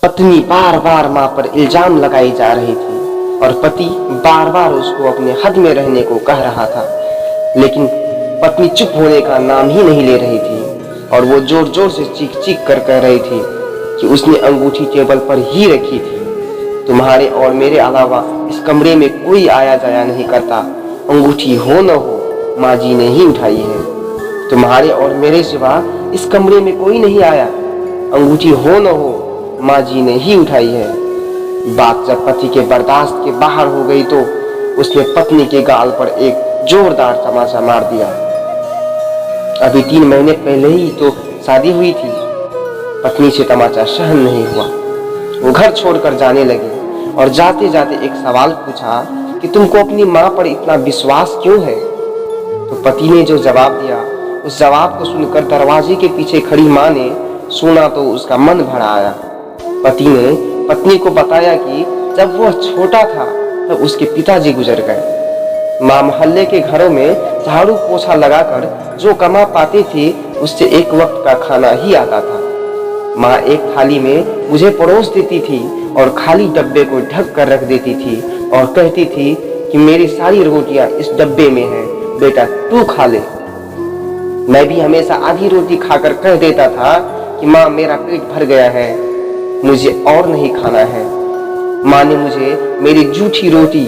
पत्नी बार बार माँ पर इल्जाम लगाई जा रही थी और पति बार बार उसको अपने हद में रहने को कह रहा था, लेकिन पत्नी चुप होने का नाम ही नहीं ले रही थी और वो जोर जोर से चीख चीख कर कह रही थी कि उसने अंगूठी टेबल पर ही रखी थी। तुम्हारे और मेरे अलावा इस कमरे में कोई आया जाया नहीं करता। अंगूठी हो न हो, माँ जी ने ही उठाई है। तुम्हारे और मेरे सिवा इस कमरे में कोई नहीं आया। अंगूठी हो न हो, माँ जी ने ही उठाई है। बात जब पति के बर्दाश्त के बाहर हो गई तो उसने पत्नी के गाल पर एक जोरदार तमाचा मार दिया। अभी 3 महीने पहले ही तो शादी हुई थी। पत्नी से तमाचा सहन नहीं हुआ। वो घर छोड़कर जाने लगी और जाते जाते एक सवाल पूछा कि तुमको अपनी माँ पर इतना विश्वास क्यों है? तो पति ने जो जवाब दिया, उस जवाब को सुनकर दरवाजे के पीछे खड़ी माँ ने सुना तो उसका मन भर आया। पति ने पत्नी को बताया कि जब वह छोटा था तब उसके पिताजी गुजर गए। माँ मोहल्ले के घरों में झाड़ू पोछा लगाकर जो कमा पाती थी उससे एक वक्त का खाना ही आता था। माँ एक थाली में मुझे परोस देती थी और खाली डब्बे को ढक कर रख देती थी और कहती थी कि मेरी सारी रोटियां इस डब्बे में है, बेटा तू खा ले। मैं भी हमेशा आधी रोटी खाकर कह देता था कि माँ मेरा पेट भर गया है, मुझे और नहीं खाना है। माँ ने मुझे मेरी जूठी रोटी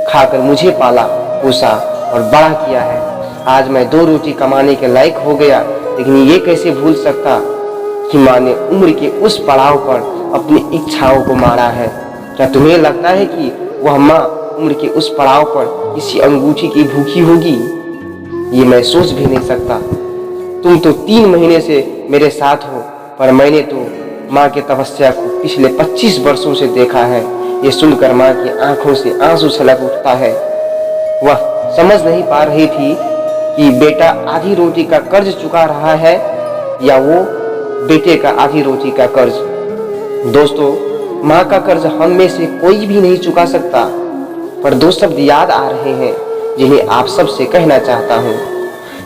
खाकर मुझे पाला पोसा और बड़ा किया है। आज मैं 2 रोटी कमाने के लायक हो गया, लेकिन ये कैसे भूल सकता कि माँ ने उम्र के उस पड़ाव पर अपनी इच्छाओं को मारा है। क्या तुम्हें लगता है कि वह माँ उम्र के उस पड़ाव पर किसी अंगूठी की भूखी होगी? ये मैं सोच भी नहीं सकता। तुम तो 3 महीने से मेरे साथ हो, पर मैंने तो माँ के तपस्या को पिछले 25 वर्षों से देखा है। ये सुनकर माँ की आंखों से आंसू छलक उठता है। वह समझ नहीं पा रही थी कि बेटा आधी रोटी का कर्ज चुका रहा है या वो बेटे का आधी रोटी का कर्ज। दोस्तों, माँ का कर्ज हम में से कोई भी नहीं चुका सकता, पर 2 शब्द याद आ रहे हैं जिन्हें आप सबसे कहना चाहता हूँ।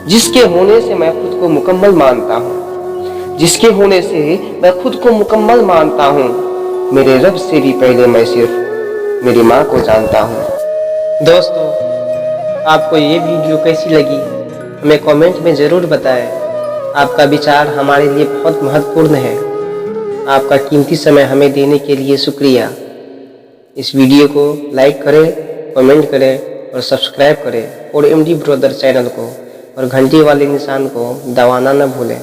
जिसके होने से मैं खुद को मुकम्मल मानता हूँ, जिसके होने से मैं खुद को मुकम्मल मानता हूँ। मेरे रब से भी पहले मैं सिर्फ मेरी माँ को जानता हूँ। दोस्तों, आपको ये वीडियो कैसी लगी हमें कमेंट में ज़रूर बताएं। आपका विचार हमारे लिए बहुत महत्वपूर्ण है। आपका कीमती समय हमें देने के लिए शुक्रिया। इस वीडियो को लाइक करें, कमेंट करें और सब्सक्राइब करें और एमडी ब्रदर चैनल को और घंटी वाले निशान को दबाना न भूलें।